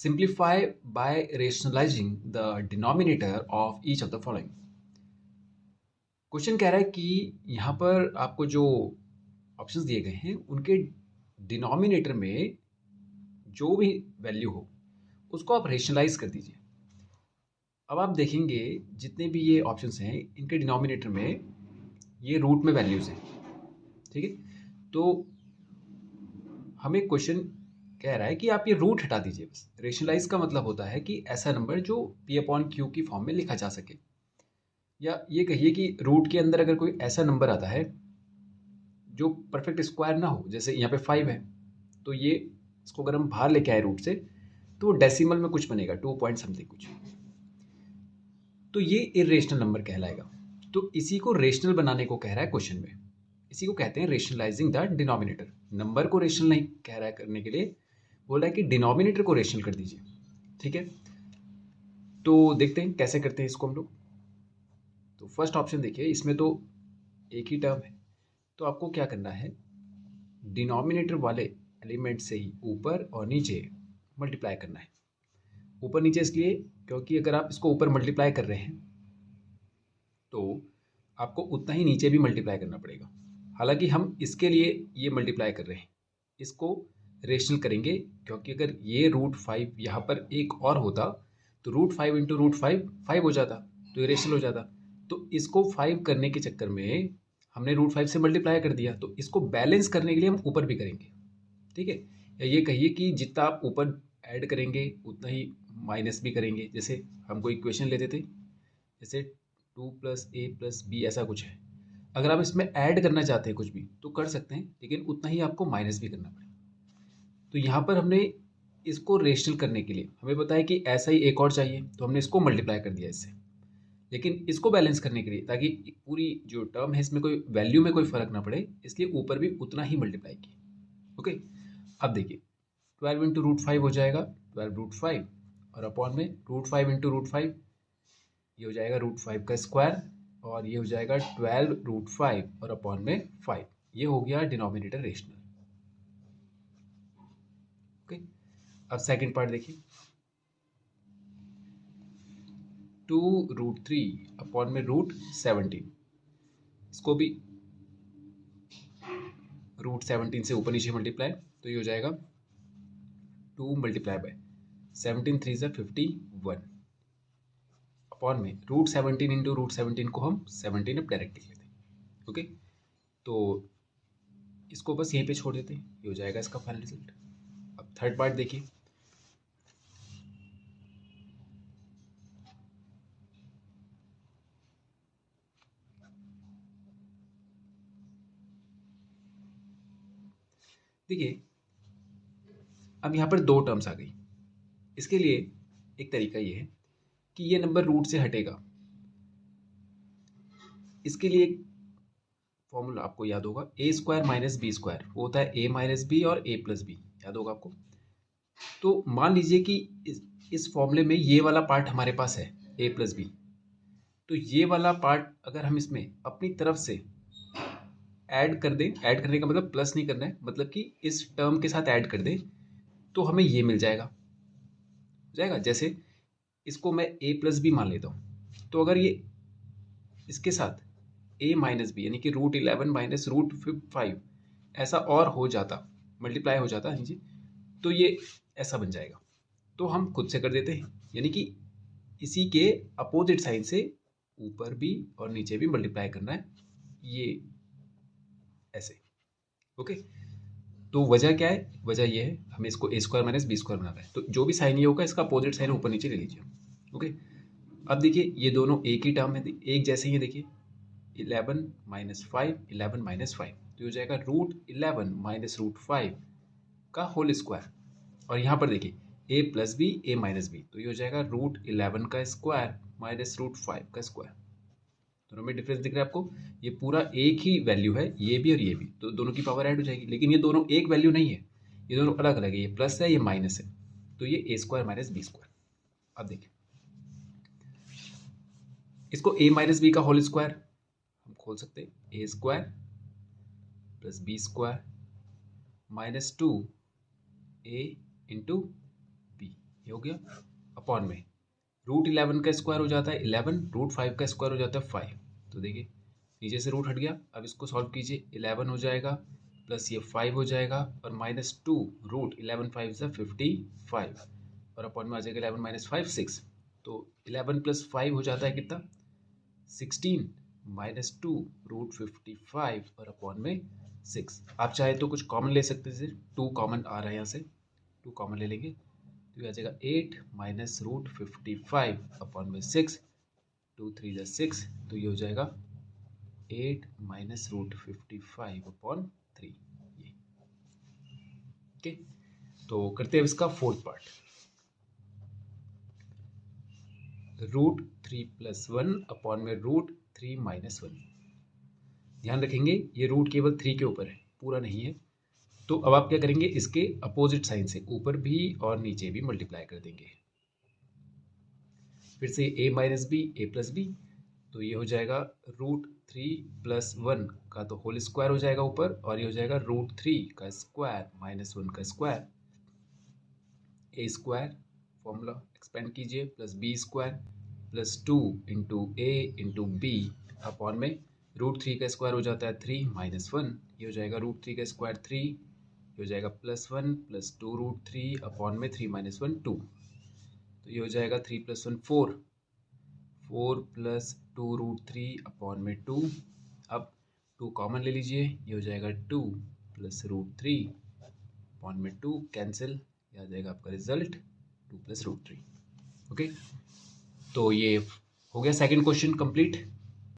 Simplify by rationalising the denominator of each of the following. Question कह रहा है कि यहाँ पर आपको जो ऑप्शंस दिए गए हैं उनके डिनोमिनेटर में जो भी वैल्यू हो उसको आप रेशनलाइज कर दीजिए। अब आप देखेंगे जितने भी ये ऑप्शंस हैं इनके डिनोमिनेटर में ये रूट में वैल्यूज हैं, ठीक है। तो हमें क्वेश्चन कह रहा है कि आप ये रूट हटा दीजिए। बस रेशनलाइज का मतलब होता है कि ऐसा नंबर जो पी अपॉन क्यू की फॉर्म में लिखा जा सके, या ये कहिए कि रूट के अंदर अगर कोई ऐसा नंबर आता है जो परफेक्ट स्क्वायर ना हो, जैसे यहाँ पे 5 है तो ये इसको अगर हम बाहर लेके आए रूट से तो वो डेसिमल में कुछ बनेगा 2 पॉइंट समथिंग कुछ, तो ये इरेशनल नंबर कहलाएगा। तो इसी को रेशनल बनाने को कह रहा है क्वेश्चन में, इसी को कहते हैं रेशनलाइजिंग द डिनोमिनेटर। नंबर को रेशनल नहीं कह रहा है करने के लिए, बोला है कि डिनोमिनेटर को रेशनल कर दीजिए, ठीक है। तो देखते हैं कैसे करते हैं इसको हम लोग। तो फर्स्ट ऑप्शन देखिए, इसमें तो एक ही टर्म है, तो आपको क्या करना है, डिनोमिनेटर वाले एलिमेंट से ही ऊपर और नीचे मल्टीप्लाई करना है। ऊपर नीचे इसलिए क्योंकि अगर आप इसको ऊपर मल्टीप्लाई कर रहे हैं तो आपको उतना ही नीचे भी मल्टीप्लाई करना पड़ेगा। हालांकि हम इसके लिए ये मल्टीप्लाई कर रहे हैं, इसको रेशनल करेंगे क्योंकि अगर ये √5 यहाँ पर एक और होता तो √5 इंटू √5 5 हो जाता, तो ये रेशनल हो जाता। तो इसको 5 करने के चक्कर में हमने √5 से मल्टीप्लाई कर दिया, तो इसको बैलेंस करने के लिए हम ऊपर भी करेंगे, ठीक है। या ये कहिए कि जितना आप ऊपर ऐड करेंगे उतना ही माइनस भी करेंगे। जैसे हम कोई इक्वेशन लेते थे, जैसे 2 + a + b ऐसा कुछ है, अगर आप इसमें ऐड करना चाहते हैं कुछ भी तो कर सकते हैं, लेकिन उतना ही आपको माइनस भी करना पड़ेगा। तो यहाँ पर हमने इसको रेशनल करने के लिए हमें पता है कि ऐसा ही एक और चाहिए, तो हमने इसको मल्टीप्लाई कर दिया इससे। लेकिन इसको बैलेंस करने के लिए, ताकि पूरी जो टर्म है इसमें कोई वैल्यू में कोई फर्क ना पड़े, इसलिए ऊपर भी उतना ही मल्टीप्लाई किया। ओके, अब देखिए 12 इंटू √5 हो जाएगा 12 √5, और अपॉन में √5 इंटू √5 ये हो जाएगा √5 का स्क्वायर, और ये हो जाएगा 12 √5 और अपॉन में 5। ये हो गया डिनोमिनेटर रेशनल। ओके, अब सेकंड पार्ट देखिए, 2 √3 अपॉन में √17, इसको भी √17 से ऊपर नीचे मल्टीप्लाई, तो ये हो जाएगा 2 मल्टीप्लाई बाय 17 3 ज़ा 51 अपॉन में √17 इंटू √17 को हम 17 अब डायरेक्ट लिख लेते हैं। ओके, तो इसको बस यहीं पे छोड़ देते हैं, ये हो जाएगा इसका फाइनल रिजल्ट। अब थर्ड पार्ट देखिए, देखिए अब यहाँ पर दो टर्म्स आ गई। इसके लिए एक तरीका ये है कि ये नंबर रूट से हटेगा। इसके लिए एक फॉर्मूला आपको याद होगा, a² - b², वो होता है a - b और a + b, याद होगा आपको। तो मान लीजिए कि इस फॉर्मूले में ये वाला पार्ट हमारे पास है a + b, तो ये वाला पार्ट अगर हम इसमें अपनी तरफ से ऐड कर दें, ऐड करने का मतलब प्लस नहीं करना है, मतलब कि इस टर्म के साथ ऐड कर दें, तो हमें ये मिल जाएगा, हो जाएगा। जैसे इसको मैं a + b मान लेता हूँ, तो अगर ये इसके साथ a - b यानी कि √11 - √5 ऐसा और हो जाता, मल्टीप्लाई हो जाता नीचे, तो ये ऐसा बन जाएगा। तो हम खुद से कर देते हैं, यानी कि इसी के अपोजिट साइन से ऊपर भी और नीचे भी मल्टीप्लाई करना है, ये ऐसे। ओके, तो वजह क्या है, वजह ये है हमें इसको a² - b² बनाना है, तो जो भी साइन ये होगा इसका अपोजिट साइन ऊपर नीचे ले लीजिए। ओके, अब देखिए ये दोनों एक ही टर्म है, एक जैसे ही है। देखिए 11 - 5 11 - 5, तो ये हो जाएगा √11 - √5 का होल स्क्वायर। और यहाँ पर देखिए a + b a - b, तो ये हो जाएगा √11 का स्क्वायर माइनस √5 का स्क्वायर। दोनों में डिफरेंस दिख रहा है आपको, ये पूरा एक ही वैल्यू है, ये भी और ये भी, तो दोनों की पावर ऐड हो जाएगी। लेकिन ये दोनों एक वैल्यू नहीं है, ये दोनों अलग अलग है, ये प्लस है ये माइनस है, तो ये a² - b²। अब देखिए इसको a - b का होल स्क्वायर हम खोल सकते हैं, a² + b² - 2a into b, ये ये हो गया, अपॉन में रूट 11 का स्क्वायर हो जाता है 11, रूट 5 का स्क्वायर हो जाता है 5। तो देखिए नीचे से रूट हट गया, अब इसको सॉल्व कीजिए, 11 हो जाएगा प्लस ये 5 हो जाएगा और -2 रूट 11 5 से 55 और अपॉन में आ जाएगा 11 माइनस 5 6। तो 11 प्लस 5 हो जाता है कितना 16 -2 रूट 55 और अपॉन में 6। आप चाहे तो कुछ कॉमन ले सकते थे, 2 कॉमन आ रहा है यहाँ से, 2 कॉमन ले लेंगे तो ये आ जाएगा 8 माइनस रूट 55 अपॉन में 6, 2 3 जा 6, तो ये हो जाएगा 8 माइनस रूट 55 अपॉन 3। ये ओके, तो करते हैं इसका fourth part. Root 3 plus 1 upon में रूट 3 माइनस 1। ध्यान रखेंगे ये रूट केवल 3 के ऊपर है, पूरा नहीं है। तो अब आप क्या करेंगे, इसके अपोजिट साइन से ऊपर भी और नीचे भी मल्टीप्लाई कर देंगे। फिर से a minus b a plus b, तो ये हो जाएगा रूट 3 प्लस 1 का तो होल स्क्वायर हो जाएगा ऊपर, और ये हो जाएगा रूट 3 का स्क्वायर माइनस 1 का square, A square formula expand कीजिए plus B square plus 2 into A into B upon में रूट 3 का स्क्वायर हो जाता है 3 माइनस 1, ये हो जाएगा रूट 3 का स्क्वायर 3, ये हो जाएगा प्लस 1 प्लस 2 रूट 3 अपॉन में 3 माइनस 1 2, तो ये हो जाएगा 3 प्लस 1 4, 4 प्लस 2 रूट 3 अपॉन में 2। अब 2 कॉमन ले लीजिए, ये हो जाएगा 2 प्लस रूट 3 अपॉन में 2 कैंसिल, ये आ जाएगा आपका रिजल्ट 2 प्लस रूट 3। ओके, तो ये हो गया सेकंड क्वेश्चन कंप्लीट।